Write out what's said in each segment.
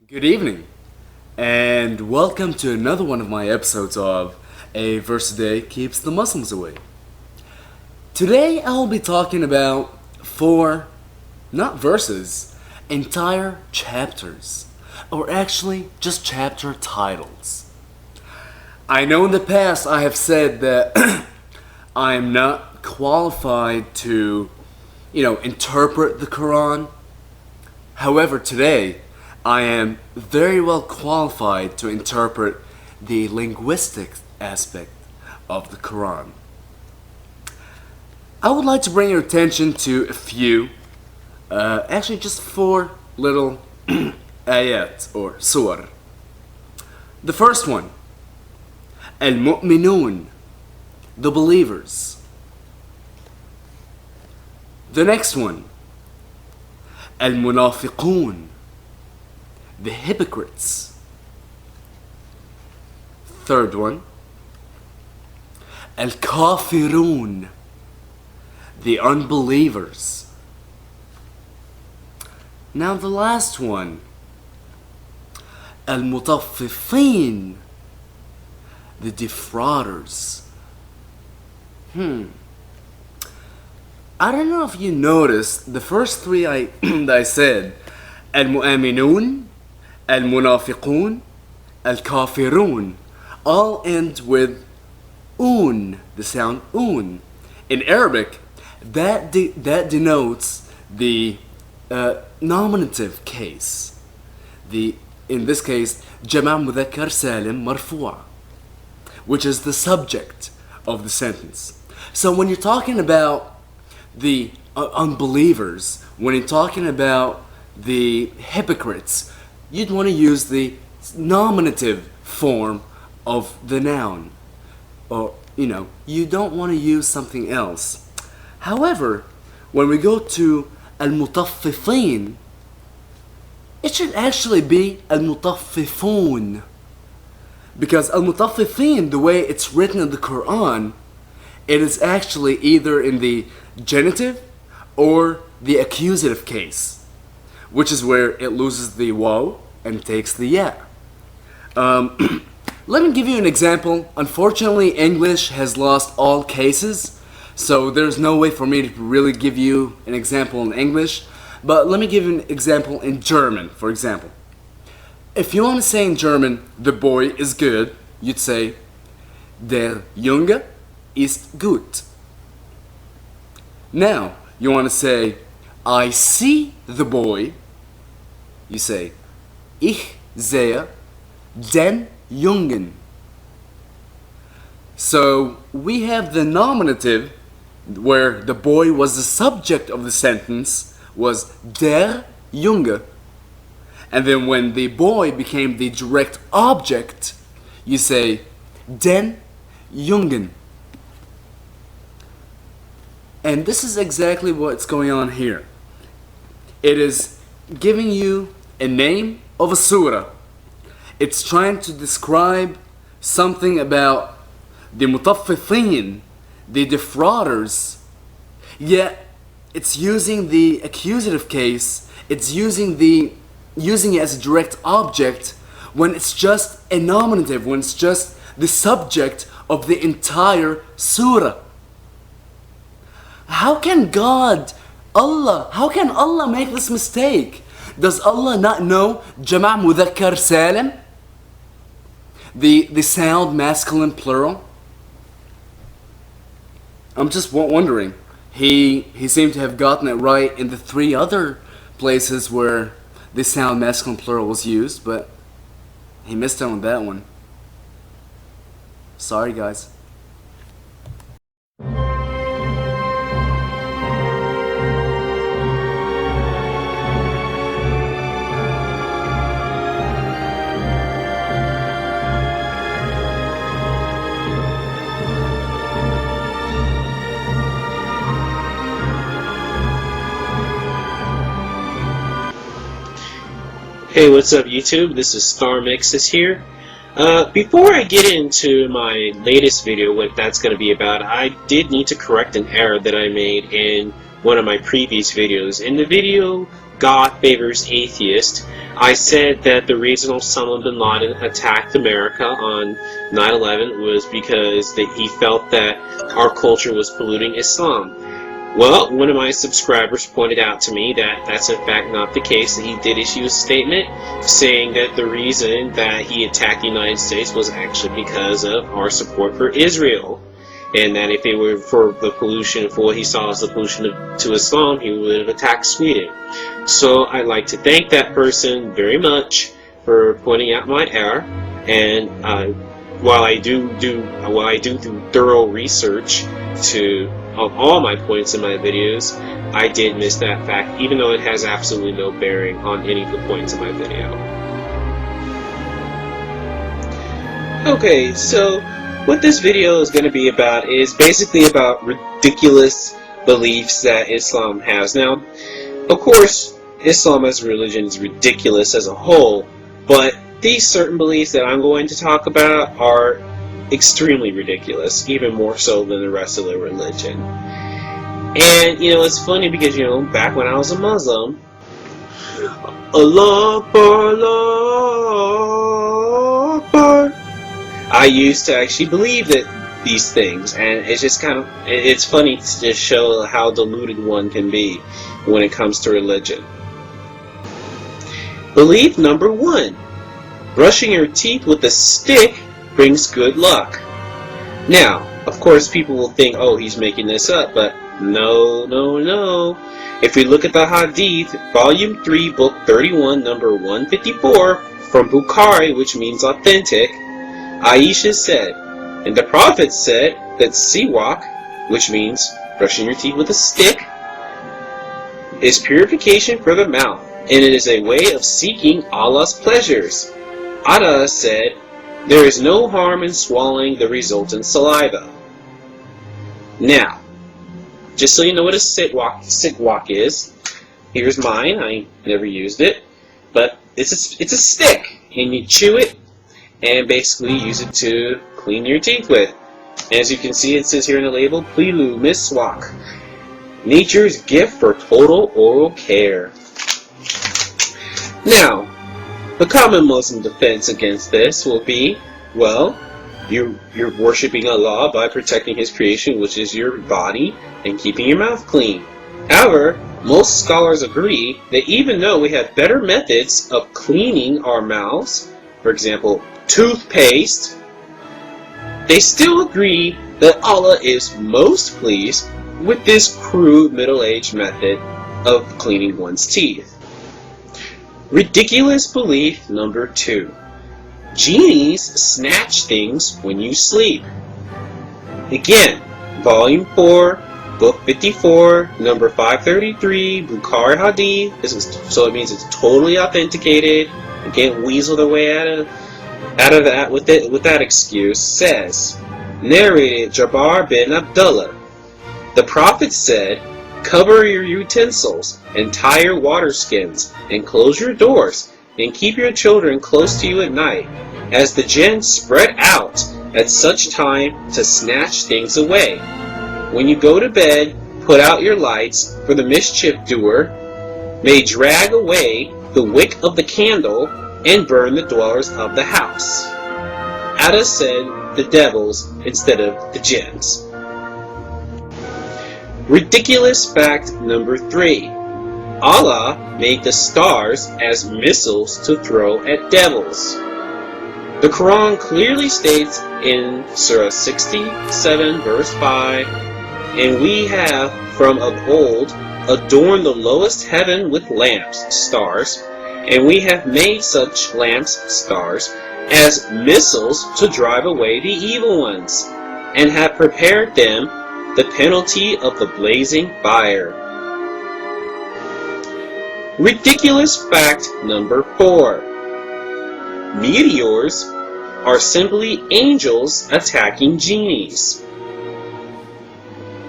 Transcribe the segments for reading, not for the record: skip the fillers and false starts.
Good evening, and welcome to another one of my episodes of A Verse a Day Keeps the Muslims Away. Today I'll be talking about four, not verses, entire chapters, or actually just chapter titles. I know in the past I have said that I am not qualified to, interpret the Quran. However, today I am very well qualified to interpret the linguistic aspect of the Quran. I would like to bring your attention to a few, actually just four little ayat or surah. The first one, Al-Mu'minun, the believers. The next one, Al-Munafiqun, the hypocrites. Third one, Al-Kafirun, the unbelievers. Now the last one, Al-Mutaffifin, the defrauders. I don't know if you noticed the first three that I said, Al-Mu'aminun, Al-Munafiqun, Al-Kafirun, all end with un, the sound un. In Arabic, that denotes the nominative case. In this case, Jama' Mudhakkar Salim Marfu'a, which is the subject of the sentence. So when you're talking about the unbelievers, when you're talking about the hypocrites, you'd want to use the nominative form of the noun. Or, you don't want to use something else. However, when we go to al-mutaffifin, it should actually be al-mutaffifun. Because al-mutaffifin, the way it's written in the Quran, it is actually either in the genitive or the accusative case, which is where it loses the waw and takes the ya. Let me give you an example. Unfortunately, English has lost all cases, so there's no way for me to really give you an example in English. But let me give you an example in German, for example. If you want to say in German, the boy is good, you'd say, Der Junge ist gut. Now, you want to say, I see the boy, you say, Ich sehe den Jungen. So, we have the nominative, where the boy was the subject of the sentence, was der Junge. And then when the boy became the direct object, you say, den Jungen. And this is exactly what's going on here. It is giving you a name of a surah. It's trying to describe something about the mutaffifin, the defrauders, yet it's using the accusative case, it's using it as a direct object when it's just a nominative, when it's just the subject of the entire surah. How can Allah make this mistake? Does Allah not know Jama' Mudhakkar Salim? The sound masculine plural? I'm just wondering. He seemed to have gotten it right in the three other places where the sound masculine plural was used, but he missed out on that one. Sorry, guys. Hey, what's up YouTube? This is StarMexus here. Before I get into my latest video, what that's going to be about, I did need to correct an error that I made in one of my previous videos. In the video God Favors Atheist, I said that the reason Osama bin Laden attacked America on 9/11 was because he felt that our culture was polluting Islam. Well, one of my subscribers pointed out to me that that's in fact not the case, that he did issue a statement saying that the reason that he attacked the United States was actually because of our support for Israel. And that if it were for the pollution, for what he saw as the pollution to Islam, he would have attacked Sweden. So I'd like to thank that person very much for pointing out my error. And while I do thorough research of all my points in my videos, I did miss that fact, even though it has absolutely no bearing on any of the points in my video. Okay, so what this video is going to be about is basically about ridiculous beliefs that Islam has. Now, of course, Islam as a religion is ridiculous as a whole, but these certain beliefs that I'm going to talk about are extremely ridiculous, even more so than the rest of the religion. And, it's funny because, back when I was a Muslim, Allah Akbar, Allah Akbar, I used to actually believe these things, and it's just it's funny to just show how deluded one can be when it comes to religion. Belief number 1. Brushing your teeth with a stick brings good luck. Now, of course, people will think, oh, he's making this up, but no. If we look at the Hadith, Volume 3, Book 31, number 154, from Bukhari, which means authentic, Aisha said, and the Prophet said that siwak, which means brushing your teeth with a stick, is purification for the mouth, and it is a way of seeking Allah's pleasures. Ada said, there is no harm in swallowing the resultant saliva. Now, just so you know what a siwak is, here's mine. I never used it, but it's a stick, and you chew it and basically use it to clean your teeth with. As you can see, it says here in the label, Plilu Miswak, nature's gift for total oral care. Now, the common Muslim defense against this will be, well, you're worshipping Allah by protecting His creation, which is your body, and keeping your mouth clean. However, most scholars agree that even though we have better methods of cleaning our mouths, for example, toothpaste, they still agree that Allah is most pleased with this crude middle-aged method of cleaning one's teeth. Ridiculous belief number 2. Genies snatch things when you sleep. Again, Volume 4, Book 54, number 533, Bukhari Hadith. So it means it's totally authenticated. You can't weasel their way out of that with that excuse. Says, narrated Jabir bin Abdullah, the Prophet said, cover your utensils and tie your water skins and close your doors and keep your children close to you at night, as the jinn spread out at such time to snatch things away. When you go to bed, put out your lights, for the mischief doer may drag away the wick of the candle and burn the dwellers of the house. Ada said the devils instead of the jinns. Ridiculous fact number 3. Allah made the stars as missiles to throw at devils. The Quran clearly states in Surah 67 verse 5, and we have from of old adorned the lowest heaven with lamps, stars, and we have made such lamps, stars, as missiles to drive away the evil ones, and have prepared them the penalty of the blazing fire. Ridiculous fact number 4. Meteors are simply angels attacking genies.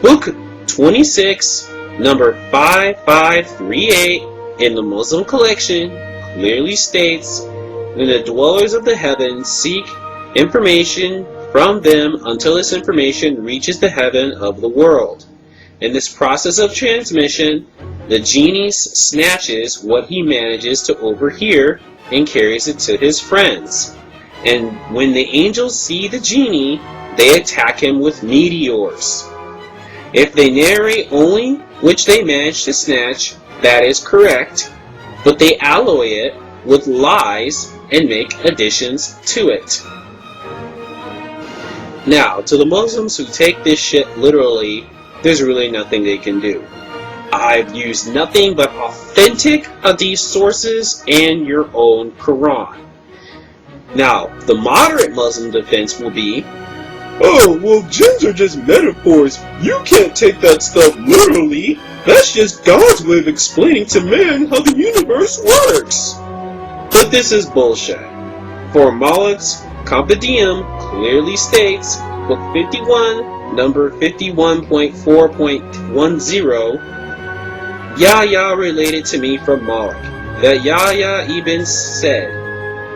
Book 26, number 5538 in the Muslim collection clearly states that the dwellers of the heavens seek information from them until this information reaches the heaven of the world. In this process of transmission, the genie snatches what he manages to overhear and carries it to his friends. And when the angels see the genie, they attack him with meteors. If they narrate only which they manage to snatch, that is correct, but they alloy it with lies and make additions to it. Now, to the Muslims who take this shit literally, there's really nothing they can do. I've used nothing but authentic hadith sources and your own Quran. Now, the moderate Muslim defense will be, oh, well, jinns are just metaphors. You can't take that stuff literally. That's just God's way of explaining to man how the universe works. But this is bullshit. For Malik's Compendium clearly states, Book 51, number 51.4.10, Yahya related to me from Malik, that Yahya ibn said,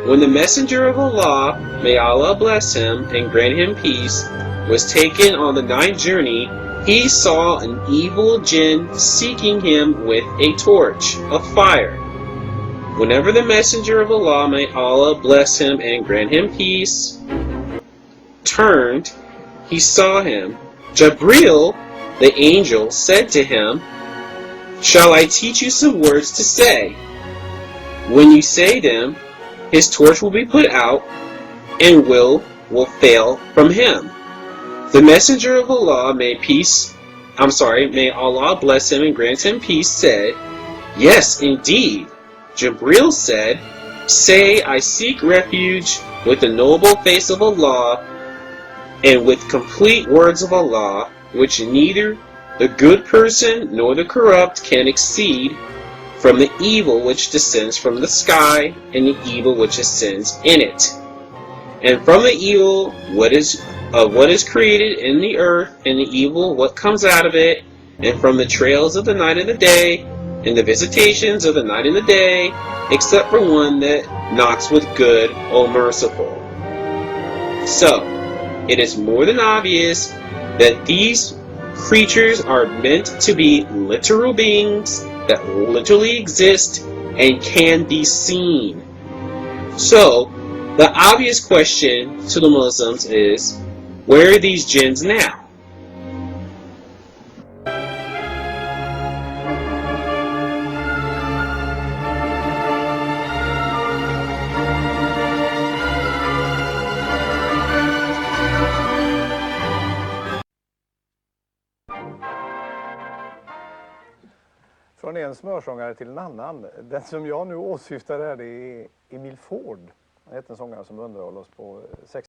when the Messenger of Allah, may Allah bless him and grant him peace, was taken on the night journey, he saw an evil jinn seeking him with a torch of fire. Whenever the Messenger of Allah, may Allah bless him and grant him peace, turned, he saw him. Jabril, the angel, said to him, shall I teach you some words to say? When you say them, his torch will be put out, and will fail from him. The Messenger of Allah, may Allah bless him and grant him peace, said, yes, indeed. Jabril said, say, I seek refuge with the noble face of Allah, and with complete words of Allah, which neither the good person nor the corrupt can exceed, from the evil which descends from the sky, and the evil which ascends in it, and from the evil what is created in the earth, and the evil what comes out of it, and from the trails of the night and the day, and the visitations of the night and the day, except for one that knocks with good, O merciful. So, it is more than obvious that these creatures are meant to be literal beings that literally exist and can be seen. So, the obvious question to the Muslims is, where are these jinns now? Från en smörsångare till en annan. Den som jag nu åsyftar är Emil Ford. Han heter en sångare som underhöll oss på